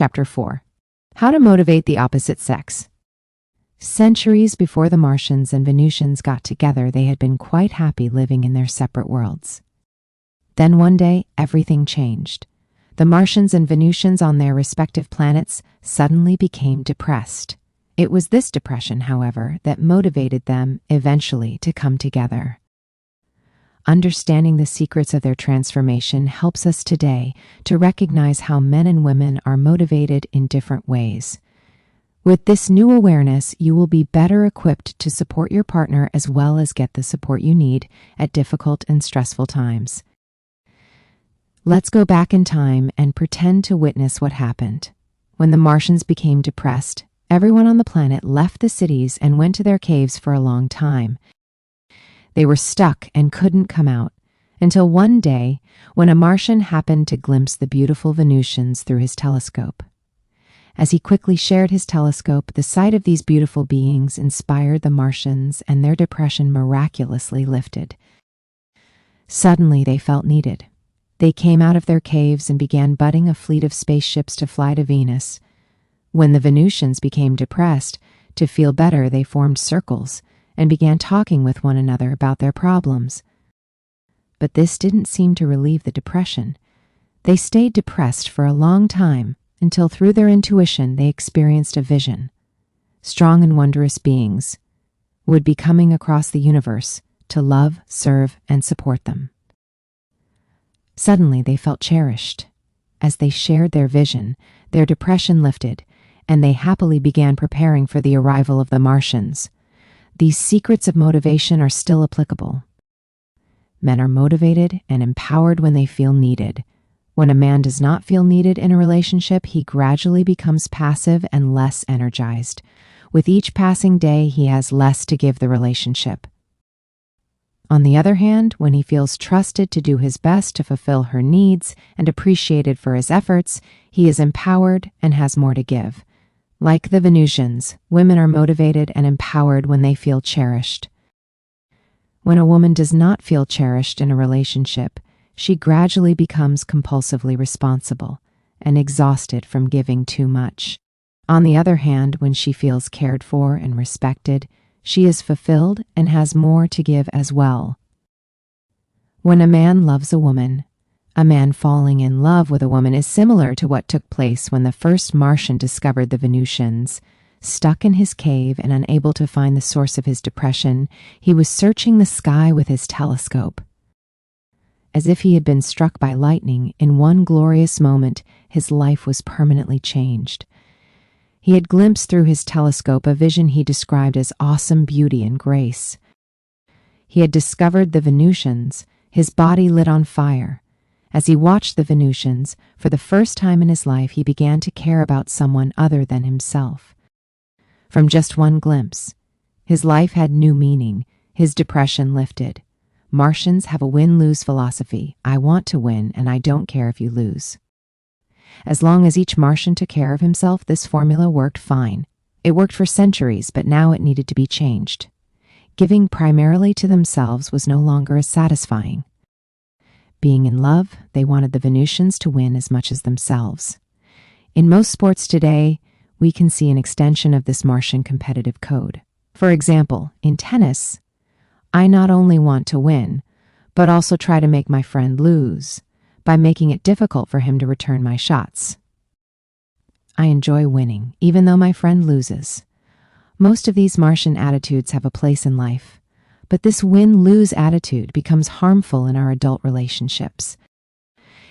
Chapter 4. How to motivate the opposite sex. Centuries before the Martians and Venusians got together, they had been quite happy living in their separate worlds. Then one day, everything changed. The Martians and Venusians on their respective planets suddenly became depressed. It was this depression, however, that motivated them eventually to come together. Understanding the secrets of their transformation helps us today to recognize how men and women are motivated in different ways. With this new awareness, you will be better equipped to support your partner as well as get the support you need at difficult and stressful times. Let's go back in time and pretend to witness what happened. When the Martians became depressed, everyone on the planet left the cities and went to their caves for a long time. They were stuck and couldn't come out until one day when a Martian happened to glimpse the beautiful Venusians through his telescope. As he quickly shared his telescope, the sight of these beautiful beings inspired the Martians, and their depression miraculously lifted. Suddenly they felt needed. They came out of their caves and began budding a fleet of spaceships to fly to Venus. When the Venusians became depressed, to feel better they formed circles and began talking with one another about their problems. But this didn't seem to relieve the depression. They stayed depressed for a long time until through their intuition they experienced a vision. Strong and wondrous beings would be coming across the universe to love, serve, and support them. Suddenly they felt cherished. As they shared their vision, their depression lifted, and they happily began preparing for the arrival of the Martians. These secrets of motivation are still applicable. Men are motivated and empowered when they feel needed. When a man does not feel needed in a relationship, he gradually becomes passive and less energized. With each passing day, he has less to give the relationship. On the other hand, when he feels trusted to do his best to fulfill her needs and appreciated for his efforts, he is empowered and has more to give. Like the Venusians, women are motivated and empowered when they feel cherished. When a woman does not feel cherished in a relationship, she gradually becomes compulsively responsible and exhausted from giving too much. On the other hand, when she feels cared for and respected, she is fulfilled and has more to give as well. When a man loves a woman, a man falling in love with a woman is similar to what took place when the first Martian discovered the Venusians. Stuck in his cave and unable to find the source of his depression, he was searching the sky with his telescope. As if he had been struck by lightning, in one glorious moment, his life was permanently changed. He had glimpsed through his telescope a vision he described as awesome beauty and grace. He had discovered the Venusians, his body lit on fire. As he watched the Venusians, for the first time in his life, he began to care about someone other than himself. From just one glimpse, his life had new meaning, his depression lifted. Martians have a win-lose philosophy. I want to win, and I don't care if you lose. As long as each Martian took care of himself, this formula worked fine. It worked for centuries, but now it needed to be changed. Giving primarily to themselves was no longer as satisfying. Being in love, they wanted the Venusians to win as much as themselves. In most sports today, we can see an extension of this Martian competitive code. For example, in tennis, I not only want to win, but also try to make my friend lose by making it difficult for him to return my shots. I enjoy winning, even though my friend loses. Most of these Martian attitudes have a place in life. But this win-lose attitude becomes harmful in our adult relationships.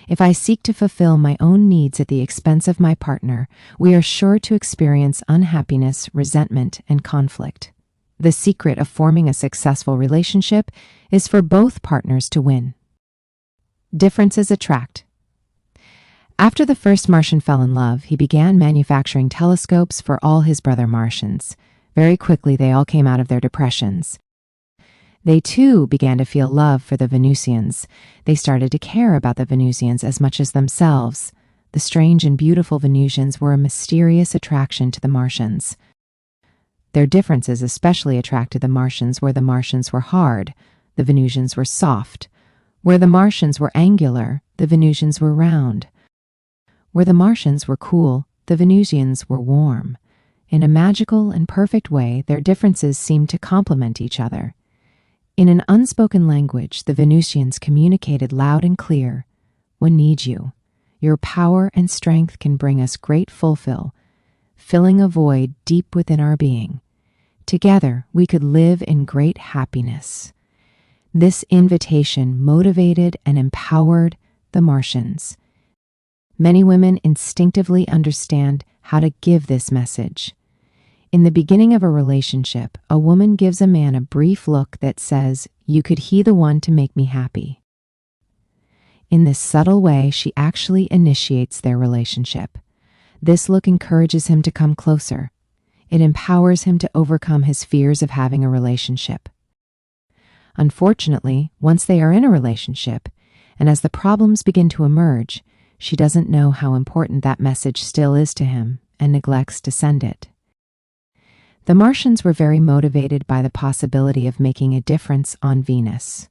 If I seek to fulfill my own needs at the expense of my partner, we are sure to experience unhappiness, resentment, and conflict. The secret of forming a successful relationship is for both partners to win. Differences attract. After the first Martian fell in love, he began manufacturing telescopes for all his brother Martians. Very quickly, they all came out of their depressions. They too began to feel love for the Venusians. They started to care about the Venusians as much as themselves. The strange and beautiful Venusians were a mysterious attraction to the Martians. Their differences especially attracted the Martians. Where the Martians were hard, the Venusians were soft. Where the Martians were angular, the Venusians were round. Where the Martians were cool, the Venusians were warm. In a magical and perfect way, their differences seemed to complement each other. In an unspoken language, the Venusians communicated loud and clear, "We need you. Your power and strength can bring us great fulfill, filling a void deep within our being. Together, we could live in great happiness." This invitation motivated and empowered the Martians. Many women instinctively understand how to give this message. In the beginning of a relationship, a woman gives a man a brief look that says, "You could he the one to make me happy." In this subtle way, she actually initiates their relationship. This look encourages him to come closer. It empowers him to overcome his fears of having a relationship. Unfortunately, once they are in a relationship, and as the problems begin to emerge, she doesn't know how important that message still is to him and neglects to send it. The Martians were very motivated by the possibility of making a difference on Venus.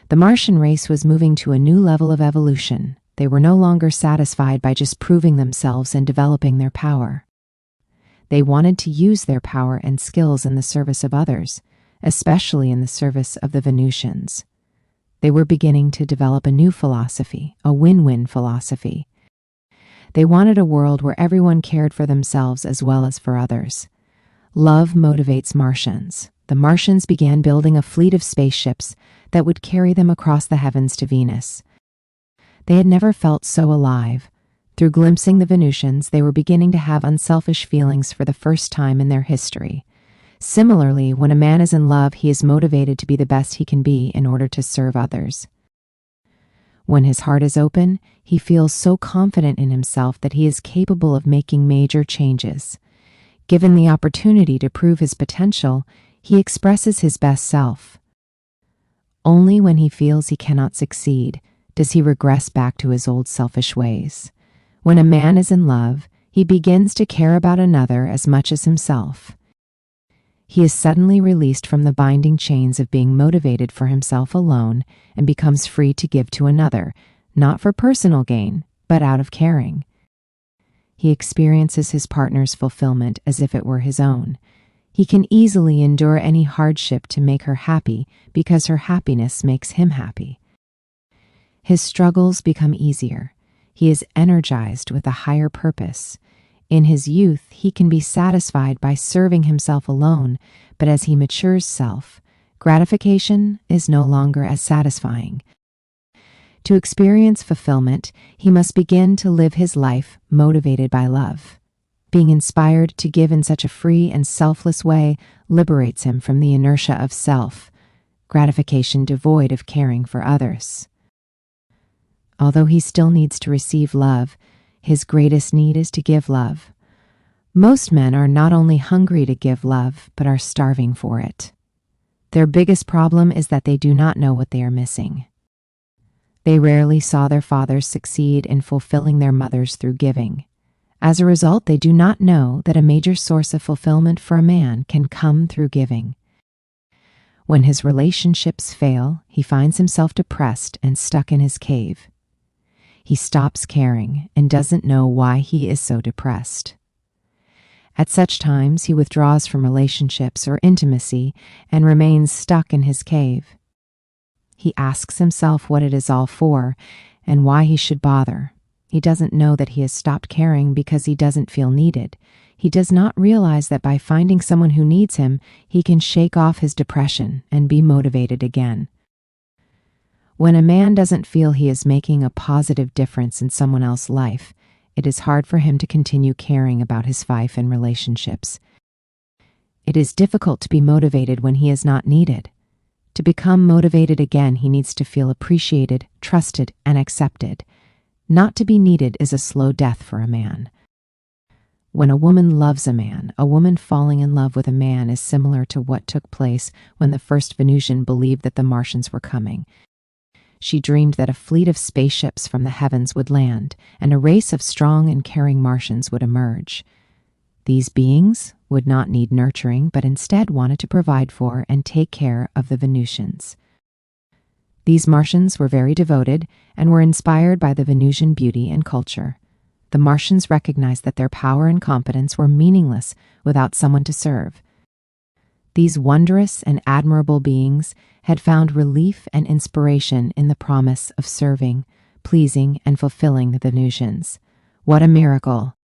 The Martian race was moving to a new level of evolution. They were no longer satisfied by just proving themselves and developing their power. They wanted to use their power and skills in the service of others, especially in the service of the Venusians. They were beginning to develop a new philosophy, a win-win philosophy. They wanted a world where everyone cared for themselves as well as for others. Love motivates Martians. The Martians began building a fleet of spaceships that would carry them across the heavens to Venus. They had never felt so alive. Through glimpsing the Venusians, they were beginning to have unselfish feelings for the first time in their history. Similarly, when a man is in love, he is motivated to be the best he can be in order to serve others. When his heart is open, he feels so confident in himself that he is capable of making major changes. Given the opportunity to prove his potential, he expresses his best self. Only when he feels he cannot succeed does he regress back to his old selfish ways. When a man is in love, he begins to care about another as much as himself. He is suddenly released from the binding chains of being motivated for himself alone and becomes free to give to another, not for personal gain, but out of caring. He experiences his partner's fulfillment as if it were his own. He can easily endure any hardship to make her happy because her happiness makes him happy. His struggles become easier. He is energized with a higher purpose. In his youth, he can be satisfied by serving himself alone, but as he matures gratification is no longer as satisfying. To experience fulfillment, he must begin to live his life motivated by love. Being inspired to give in such a free and selfless way liberates him from the inertia of self, gratification devoid of caring for others. Although he still needs to receive love, his greatest need is to give love. Most men are not only hungry to give love, but are starving for it. Their biggest problem is that they do not know what they are missing. They rarely saw their fathers succeed in fulfilling their mothers through giving. As a result, they do not know that a major source of fulfillment for a man can come through giving. When his relationships fail, he finds himself depressed and stuck in his cave. He stops caring and doesn't know why he is so depressed. At such times, he withdraws from relationships or intimacy and remains stuck in his cave. He asks himself what it is all for and why he should bother. He doesn't know that he has stopped caring because he doesn't feel needed. He does not realize that by finding someone who needs him, he can shake off his depression and be motivated again. When a man doesn't feel he is making a positive difference in someone else's life, it is hard for him to continue caring about his wife and relationships. It is difficult to be motivated when he is not needed. To become motivated again, he needs to feel appreciated, trusted, and accepted. Not to be needed is a slow death for a man. When a woman loves a man, a woman falling in love with a man is similar to what took place when the first Venusian believed that the Martians were coming. She dreamed that a fleet of spaceships from the heavens would land, and a race of strong and caring Martians would emerge. These beings would not need nurturing, but instead wanted to provide for and take care of the Venusians. These Martians were very devoted and were inspired by the Venusian beauty and culture. the Martians recognized that their power and competence were meaningless without someone to serve. These wondrous and admirable beings had found relief and inspiration in the promise of serving, pleasing, and fulfilling the Venusians. What a miracle!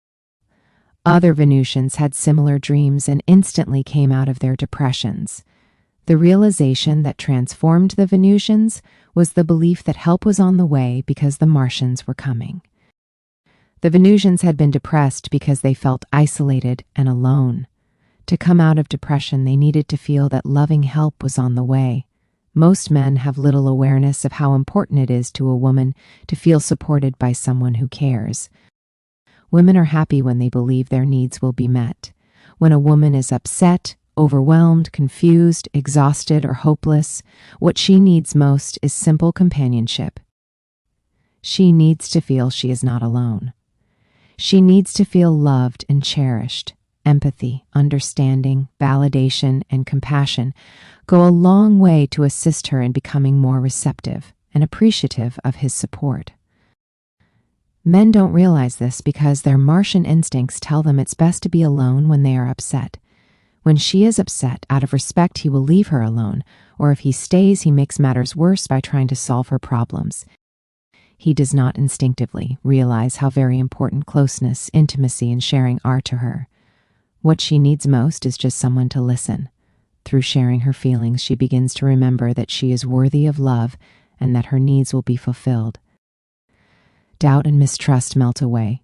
Other Venusians had similar dreams and instantly came out of their depressions. The realization that transformed the Venusians was the belief that help was on the way because the Martians were coming. The Venusians had been depressed because they felt isolated and alone. To come out of depression, they needed to feel that loving help was on the way. Most men have little awareness of how important it is to a woman to feel supported by someone who cares. Women are happy when they believe their needs will be met. When a woman is upset, overwhelmed, confused, exhausted, or hopeless, what she needs most is simple companionship. She needs to feel she is not alone. She needs to feel loved and cherished. Empathy, understanding, validation, and compassion go a long way to assist her in becoming more receptive and appreciative of his support. Men don't realize this because their Martian instincts tell them it's best to be alone when they are upset. When she is upset, out of respect, he will leave her alone, or if he stays, he makes matters worse by trying to solve her problems. He does not instinctively realize how very important closeness, intimacy, and sharing are to her. What she needs most is just someone to listen. Through sharing her feelings, she begins to remember that she is worthy of love and that her needs will be fulfilled. Doubt and mistrust melt away.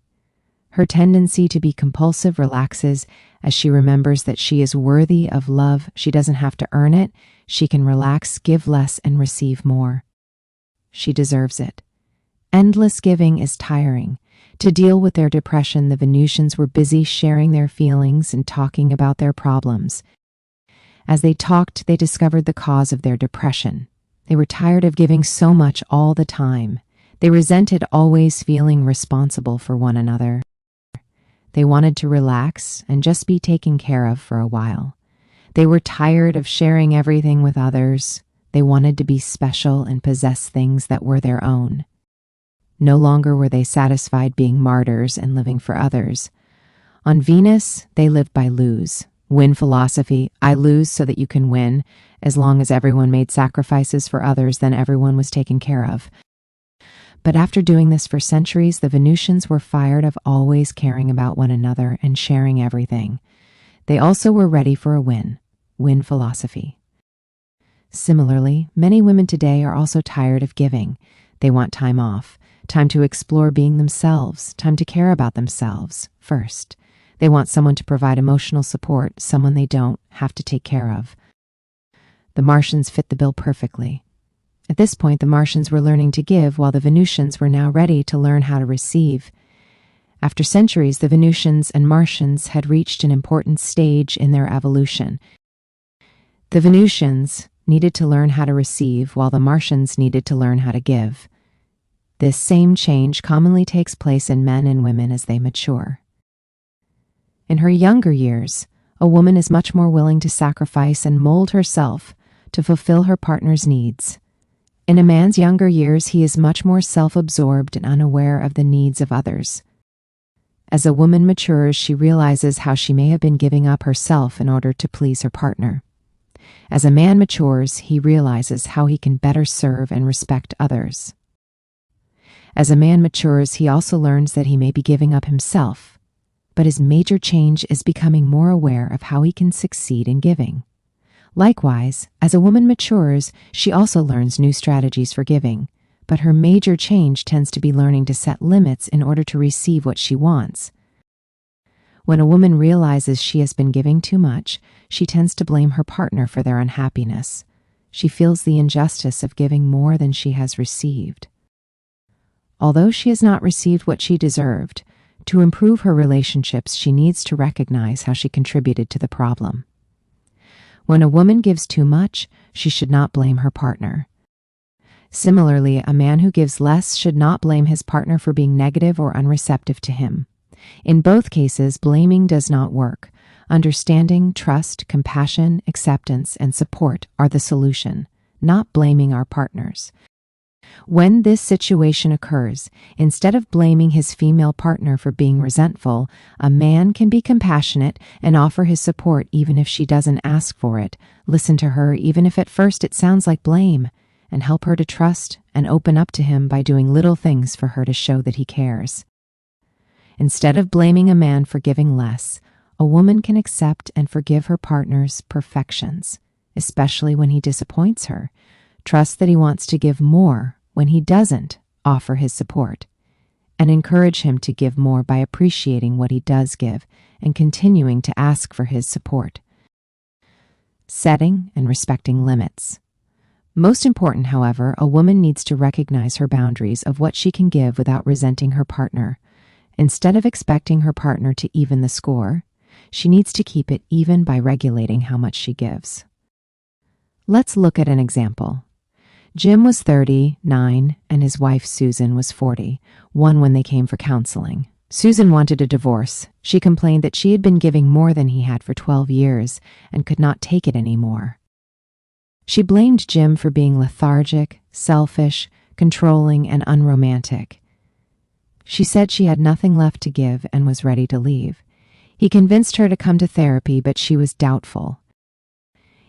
Her tendency to be compulsive relaxes as she remembers that she is worthy of love. She doesn't have to earn it. She can relax, give less, and receive more. She deserves it. Endless giving is tiring. To deal with their depression, the Venusians were busy sharing their feelings and talking about their problems. As they talked, they discovered the cause of their depression. They were tired of giving so much all the time. They resented always feeling responsible for one another. They wanted to relax and just be taken care of for a while. They were tired of sharing everything with others. They wanted to be special and possess things that were their own. No longer were they satisfied being martyrs and living for others. On Venus, they lived by lose. Win philosophy. I lose so that you can win. As long as everyone made sacrifices for others, then everyone was taken care of. But after doing this for centuries, the Venusians were tired of always caring about one another and sharing everything. They also were ready for a win philosophy. Similarly, many women today are also tired of giving. They want time off, time to explore being themselves, time to care about themselves first. They want someone to provide emotional support, someone they don't have to take care of. The Martians fit the bill perfectly. At this point, the Martians were learning to give, while the Venusians were now ready to learn how to receive. After centuries, the Venusians and Martians had reached an important stage in their evolution. The Venusians needed to learn how to receive, while the Martians needed to learn how to give. This same change commonly takes place in men and women as they mature. In her younger years, a woman is much more willing to sacrifice and mold herself to fulfill her partner's needs. In a man's younger years, he is much more self-absorbed and unaware of the needs of others. As a woman matures, she realizes how she may have been giving up herself in order to please her partner. As a man matures, he realizes how he can better serve and respect others. As a man matures, he also learns that he may be giving up himself, but his major change is becoming more aware of how he can succeed in giving. Likewise, as a woman matures, she also learns new strategies for giving, but her major change tends to be learning to set limits in order to receive what she wants. When a woman realizes she has been giving too much, she tends to blame her partner for their unhappiness. She feels the injustice of giving more than she has received. Although she has not received what she deserved, to improve her relationships, she needs to recognize how she contributed to the problem. When a woman gives too much, she should not blame her partner. Similarly, a man who gives less should not blame his partner for being negative or unreceptive to him. In both cases, blaming does not work. Understanding, trust, compassion, acceptance, and support are the solution, not blaming our partners. When this situation occurs, instead of blaming his female partner for being resentful, a man can be compassionate and offer his support even if she doesn't ask for it. Listen to her even if at first it sounds like blame, and help her to trust and open up to him by doing little things for her to show that he cares. Instead of blaming a man for giving less, a woman can accept and forgive her partner's perfections, especially when he disappoints her. Trust that he wants to give more when he doesn't offer his support, and encourage him to give more by appreciating what he does give and continuing to ask for his support. Setting and respecting limits. Most important, however, a woman needs to recognize her boundaries of what she can give without resenting her partner. Instead of expecting her partner to even the score, she needs to keep it even by regulating how much she gives. Let's look at an example. Jim was 39 and his wife Susan was 40, one when they came for counseling. Susan wanted a divorce. She complained that she had been giving more than he had for 12 years and could not take it anymore. She blamed Jim for being lethargic, selfish, controlling, and unromantic. She said she had nothing left to give and was ready to leave. He convinced her to come to therapy, but she was doubtful.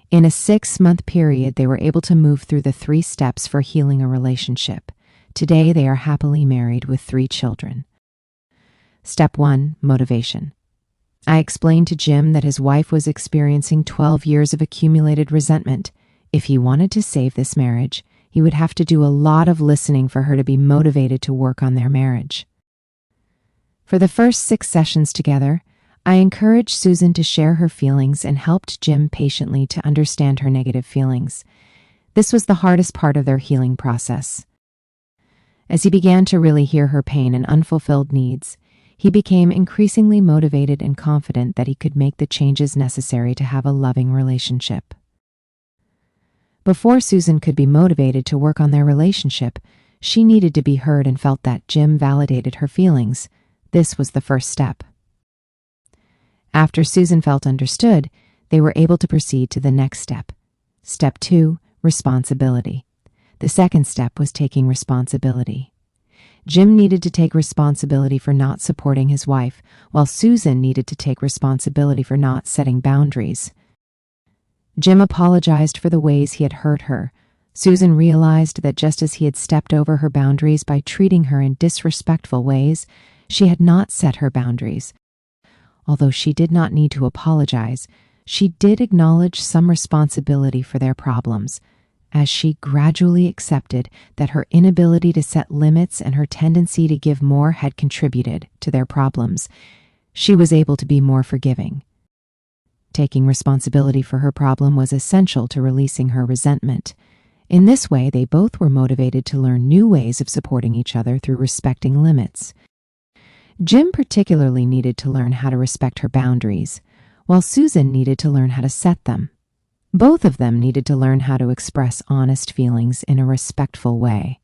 In a 6-month period, they were able to move through the 3 steps for healing a relationship. Today, they are happily married with 3 children. Step 1, motivation. I explained to Jim that his wife was experiencing 12 years of accumulated resentment. If he wanted to save this marriage, he would have to do a lot of listening for her to be motivated to work on their marriage. For the first 6 sessions together, I encouraged Susan to share her feelings and helped Jim patiently to understand her negative feelings. This was the hardest part of their healing process. As he began to really hear her pain and unfulfilled needs, he became increasingly motivated and confident that he could make the changes necessary to have a loving relationship. Before Susan could be motivated to work on their relationship, she needed to be heard and felt that Jim validated her feelings. This was the first step. After Susan felt understood, they were able to proceed to the next step. Step 2, responsibility. The second step was taking responsibility. Jim needed to take responsibility for not supporting his wife, while Susan needed to take responsibility for not setting boundaries. Jim apologized for the ways he had hurt her. Susan realized that just as he had stepped over her boundaries by treating her in disrespectful ways, she had not set her boundaries. Although she did not need to apologize, she did acknowledge some responsibility for their problems, as she gradually accepted that her inability to set limits and her tendency to give more had contributed to their problems. She was able to be more forgiving. Taking responsibility for her problem was essential to releasing her resentment. In this way, they both were motivated to learn new ways of supporting each other through respecting limits. Jim particularly needed to learn how to respect her boundaries, while Susan needed to learn how to set them. Both of them needed to learn how to express honest feelings in a respectful way.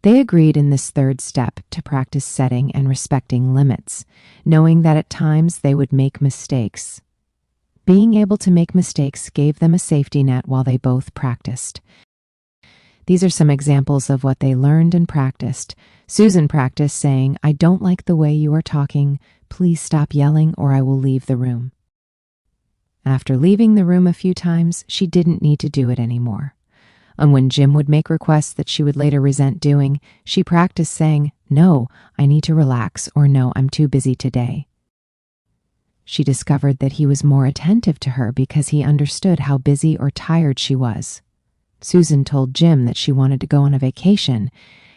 They agreed in this third step to practice setting and respecting limits, knowing that at times they would make mistakes. Being able to make mistakes gave them a safety net while they both practiced. These are some examples of what they learned and practiced. Susan practiced saying, "I don't like the way you are talking. Please stop yelling or I will leave the room." After leaving the room a few times, she didn't need to do it anymore. And when Jim would make requests that she would later resent doing, she practiced saying, "No, I need to relax," or "No, I'm too busy today." She discovered that he was more attentive to her because he understood how busy or tired she was. Susan told Jim that she wanted to go on a vacation,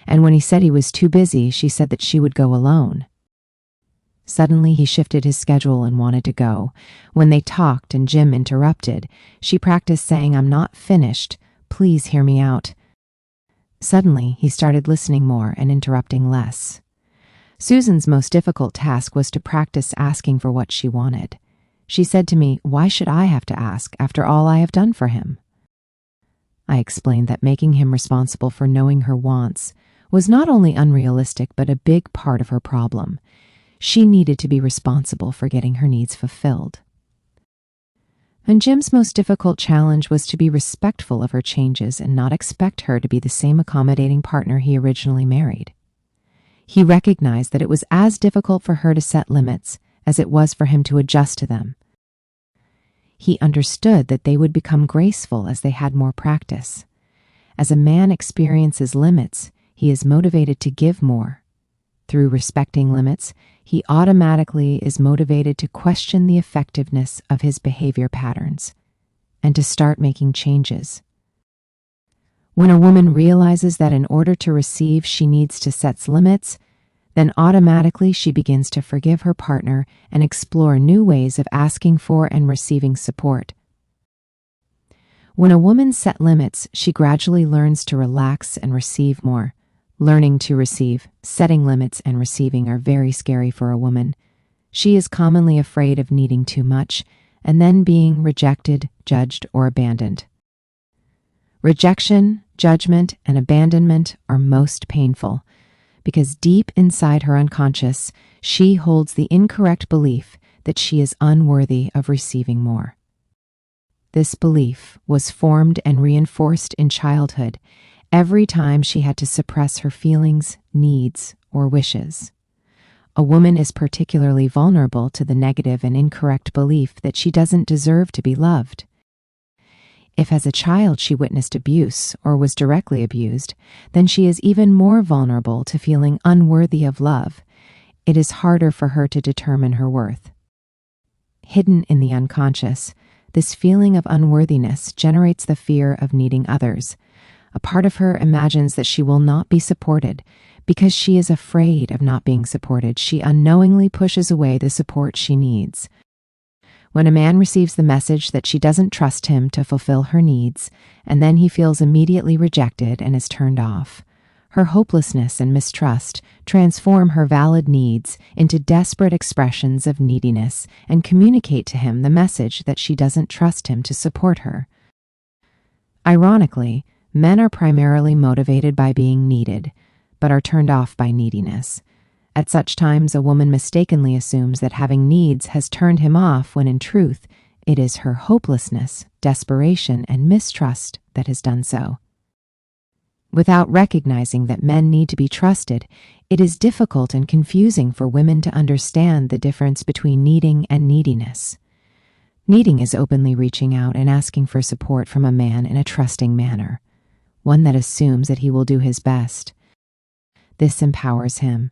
and when he said he was too busy, she said that she would go alone. Suddenly, he shifted his schedule and wanted to go. When they talked and Jim interrupted, she practiced saying, "I'm not finished. Please hear me out." Suddenly, he started listening more and interrupting less. Susan's most difficult task was to practice asking for what she wanted. She said to me, "Why should I have to ask after all I have done for him?" I explained that making him responsible for knowing her wants was not only unrealistic but a big part of her problem. She needed to be responsible for getting her needs fulfilled. And Jim's most difficult challenge was to be respectful of her changes and not expect her to be the same accommodating partner he originally married. He recognized that it was as difficult for her to set limits as it was for him to adjust to them. He understood that they would become graceful as they had more practice. As a man experiences limits, he is motivated to give more. Through respecting limits, he automatically is motivated to question the effectiveness of his behavior patterns and to start making changes. When a woman realizes that in order to receive, she needs to set limits, then automatically she begins to forgive her partner and explore new ways of asking for and receiving support. When a woman sets limits, she gradually learns to relax and receive more. Learning to receive, setting limits, and receiving are very scary for a woman. She is commonly afraid of needing too much and then being rejected, judged, or abandoned. Rejection, judgment, and abandonment are most painful because deep inside her unconscious, she holds the incorrect belief that she is unworthy of receiving more. This belief was formed and reinforced in childhood every time she had to suppress her feelings, needs, or wishes. A woman is particularly vulnerable to the negative and incorrect belief that she doesn't deserve to be loved. If as a child she witnessed abuse or was directly abused, then she is even more vulnerable to feeling unworthy of love. It is harder for her to determine her worth. Hidden in the unconscious, this feeling of unworthiness generates the fear of needing others. A part of her imagines that she will not be supported. Because she is afraid of not being supported, she unknowingly pushes away the support she needs. When a man receives the message that she doesn't trust him to fulfill her needs, and then he feels immediately rejected and is turned off, her hopelessness and mistrust transform her valid needs into desperate expressions of neediness and communicate to him the message that she doesn't trust him to support her. Ironically, men are primarily motivated by being needed, but are turned off by neediness. At such times, a woman mistakenly assumes that having needs has turned him off when in truth, it is her hopelessness, desperation, and mistrust that has done so. Without recognizing that men need to be trusted, it is difficult and confusing for women to understand the difference between needing and neediness. Needing is openly reaching out and asking for support from a man in a trusting manner, one that assumes that he will do his best. This empowers him.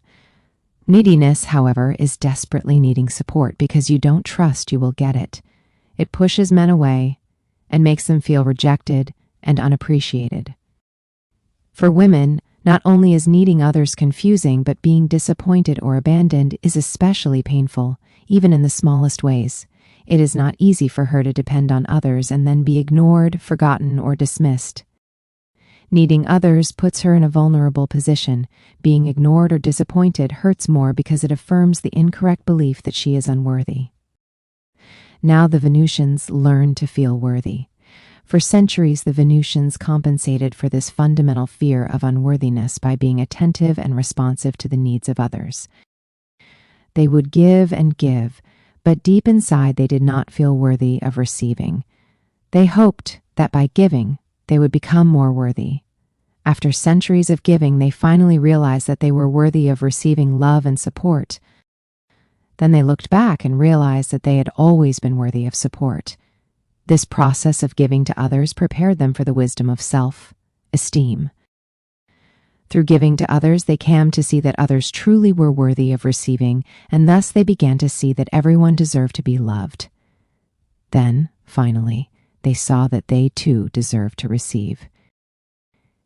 Neediness, however, is desperately needing support because you don't trust you will get it. It pushes men away and makes them feel rejected and unappreciated. For women, not only is needing others confusing, but being disappointed or abandoned is especially painful, even in the smallest ways. It is not easy for her to depend on others and then be ignored, forgotten, or dismissed. Needing others puts her in a vulnerable position. Being ignored or disappointed hurts more because it affirms the incorrect belief that she is unworthy. Now the Venusians learn to feel worthy. For centuries, the Venusians compensated for this fundamental fear of unworthiness by being attentive and responsive to the needs of others. They would give and give, but deep inside they did not feel worthy of receiving. They hoped that by giving, they would become more worthy. After centuries of giving, they finally realized that they were worthy of receiving love and support. Then they looked back and realized that they had always been worthy of support. This process of giving to others prepared them for the wisdom of self-esteem. Through giving to others, they came to see that others truly were worthy of receiving, and thus they began to see that everyone deserved to be loved. Then, finally, they saw that they too deserved to receive.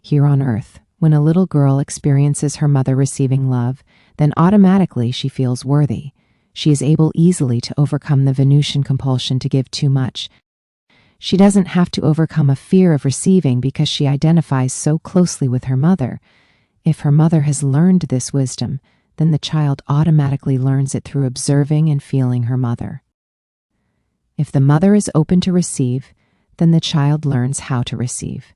Here on earth, when a little girl experiences her mother receiving love, then automatically she feels worthy. She is able easily to overcome the Venusian compulsion to give too much. She doesn't have to overcome a fear of receiving because she identifies so closely with her mother. If her mother has learned this wisdom, then the child automatically learns it through observing and feeling her mother. If the mother is open to receive, then the child learns how to receive.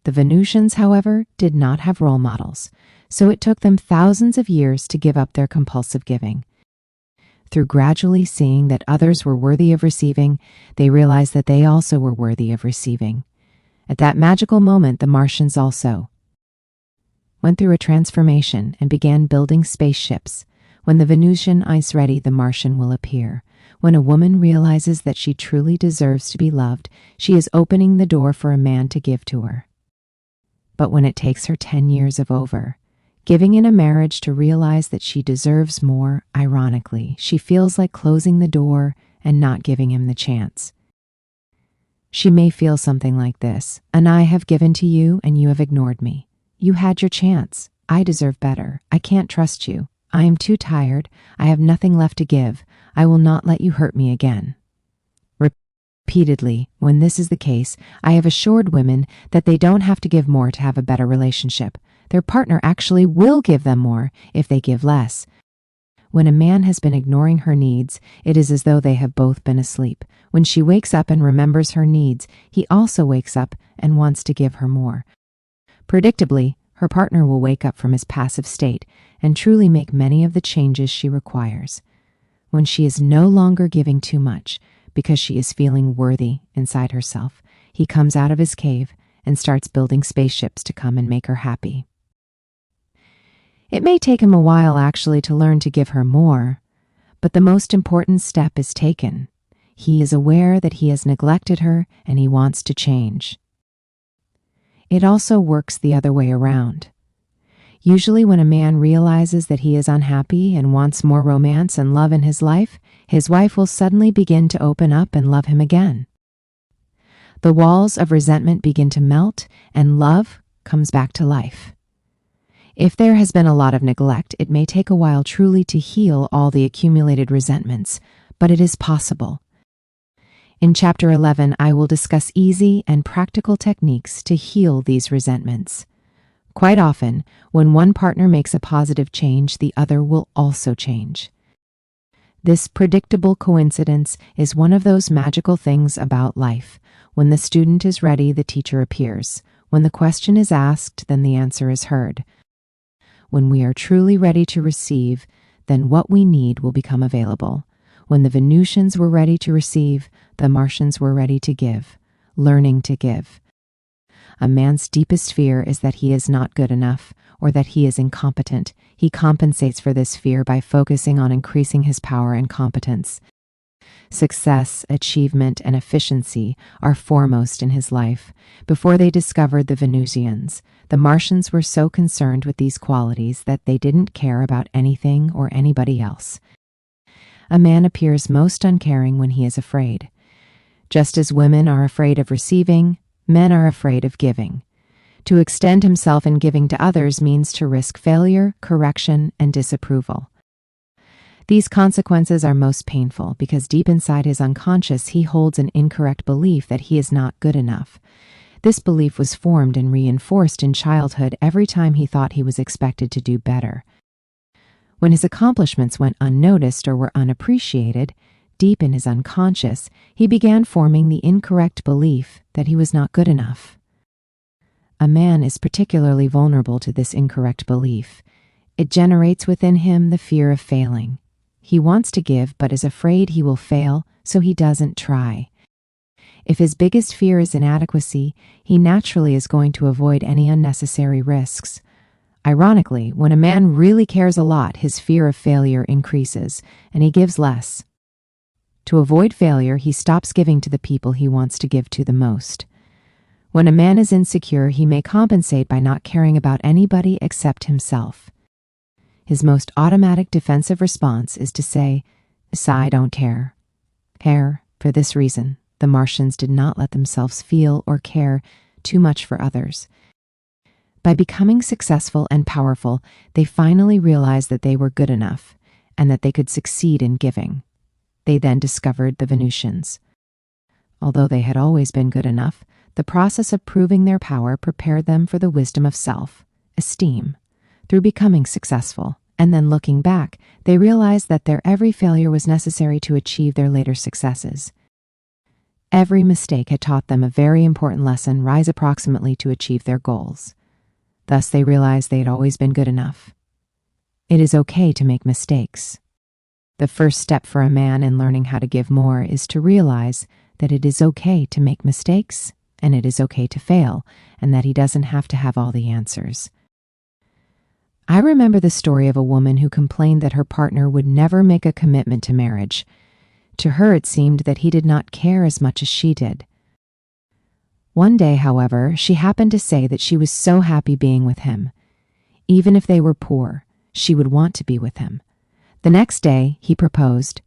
The Venusians, however, did not have role models, so it took them thousands of years to give up their compulsive giving. Through gradually seeing that others were worthy of receiving, they realized that they also were worthy of receiving. At that magical moment, the Martians also went through a transformation and began building spaceships. When the Venusian is ready, the Martian will appear. When a woman realizes that she truly deserves to be loved, she is opening the door for a man to give to her. But when it takes her 10 years of giving in a marriage to realize that she deserves more, ironically, she feels like closing the door and not giving him the chance. She may feel something like this: and I have given to you and you have ignored me. You had your chance. I deserve better. I can't trust you. I am too tired. I have nothing left to give. I will not let you hurt me again. Repeatedly, when this is the case, I have assured women that they don't have to give more to have a better relationship. Their partner actually will give them more if they give less. When a man has been ignoring her needs, it is as though they have both been asleep. When she wakes up and remembers her needs, he also wakes up and wants to give her more. Predictably, her partner will wake up from his passive state and truly make many of the changes she requires. When she is no longer giving too much because she is feeling worthy inside herself, he comes out of his cave and starts building spaceships to come and make her happy. It may take him a while actually to learn to give her more, but the most important step is taken. He is aware that he has neglected her and he wants to change. It also works the other way around. Usually when a man realizes that he is unhappy and wants more romance and love in his life, his wife will suddenly begin to open up and love him again. The walls of resentment begin to melt and love comes back to life. If there has been a lot of neglect, it may take a while truly to heal all the accumulated resentments, but it is possible. In Chapter 11, I will discuss easy and practical techniques to heal these resentments. Quite often, when one partner makes a positive change, the other will also change. This predictable coincidence is one of those magical things about life. When the student is ready, the teacher appears. When the question is asked, then the answer is heard. When we are truly ready to receive, then what we need will become available. When the Venusians were ready to receive, the Martians were ready to give, learning to give. A man's deepest fear is that he is not good enough or that he is incompetent. He compensates for this fear by focusing on increasing his power and competence. Success, achievement, and efficiency are foremost in his life. Before they discovered the Venusians, the Martians were so concerned with these qualities that they didn't care about anything or anybody else. A man appears most uncaring when he is afraid. Just as women are afraid of receiving, men are afraid of giving. To extend himself in giving to others means to risk failure, correction, and disapproval. These consequences are most painful because deep inside his unconscious he holds an incorrect belief that he is not good enough. This belief was formed and reinforced in childhood every time he thought he was expected to do better. When his accomplishments went unnoticed or were unappreciated, deep in his unconscious, he began forming the incorrect belief that he was not good enough. A man is particularly vulnerable to this incorrect belief. It generates within him the fear of failing. He wants to give but is afraid he will fail, so he doesn't try. If his biggest fear is inadequacy, he naturally is going to avoid any unnecessary risks. Ironically, when a man really cares a lot, his fear of failure increases, and he gives less. To avoid failure, he stops giving to the people he wants to give to the most. When a man is insecure, he may compensate by not caring about anybody except himself. His most automatic defensive response is to say, "I don't care." For this reason, the Martians did not let themselves feel or care too much for others. By becoming successful and powerful, they finally realized that they were good enough and that they could succeed in giving. They then discovered the Venusians. Although they had always been good enough, the process of proving their power prepared them for the wisdom of self-esteem. Through becoming successful and then looking back, they realized that their every failure was necessary to achieve their later successes. Every mistake had taught them a very important lesson: rise approximately to achieve their goals. Thus, they realized they had always been good enough. It is okay to make mistakes. The first step for a man in learning how to give more is to realize that it is okay to make mistakes and it is okay to fail, and that he doesn't have to have all the answers. I remember the story of a woman who complained that her partner would never make a commitment to marriage. To her, it seemed that he did not care as much as she did. One day, however, she happened to say that she was so happy being with him. Even if they were poor, she would want to be with him. The next day, he proposed.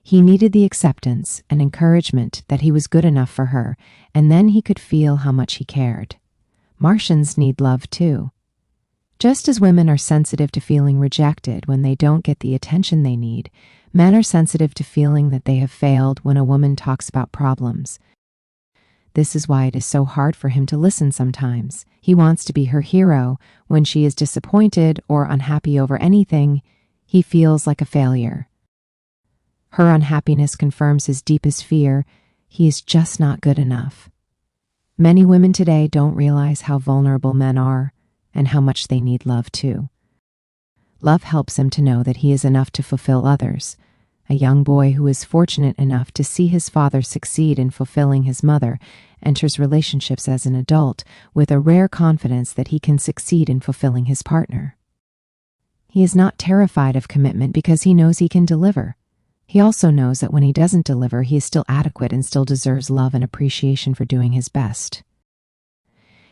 He needed the acceptance and encouragement that he was good enough for her, and then he could feel how much he cared. Martians need love too. Just as women are sensitive to feeling rejected when they don't get the attention they need, men are sensitive to feeling that they have failed when a woman talks about problems. This is why it is so hard for him to listen sometimes. He wants to be her hero. When she is disappointed or unhappy over anything, he feels like a failure. Her unhappiness confirms his deepest fear. He is just not good enough. Many women today don't realize how vulnerable men are and how much they need love too. Love helps him to know that he is enough to fulfill others. A young boy who is fortunate enough to see his father succeed in fulfilling his mother enters relationships as an adult with a rare confidence that he can succeed in fulfilling his partner. He is not terrified of commitment because he knows he can deliver. He also knows that when he doesn't deliver, he is still adequate and still deserves love and appreciation for doing his best.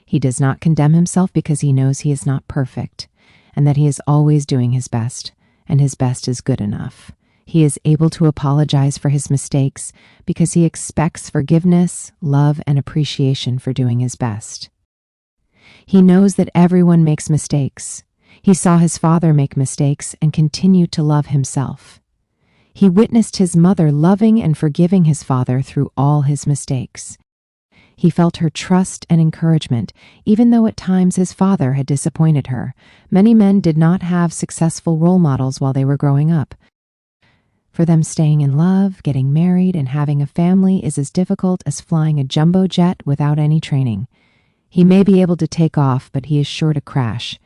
He does not condemn himself because he knows he is not perfect and that he is always doing his best, and his best is good enough. He is able to apologize for his mistakes because he expects forgiveness, love, and appreciation for doing his best. He knows that everyone makes mistakes. He saw his father make mistakes and continued to love himself. He witnessed his mother loving and forgiving his father through all his mistakes. He felt her trust and encouragement, even though at times his father had disappointed her. Many men did not have successful role models while they were growing up. For them, staying in love, getting married, and having a family is as difficult as flying a jumbo jet without any training. He may be able to take off, but he is sure to crash.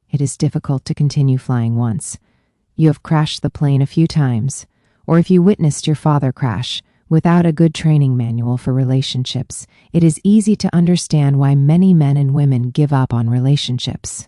It is difficult to continue flying once. You have crashed the plane a few times, or if you witnessed your father crash, without a good training manual for relationships, it is easy to understand why many men and women give up on relationships.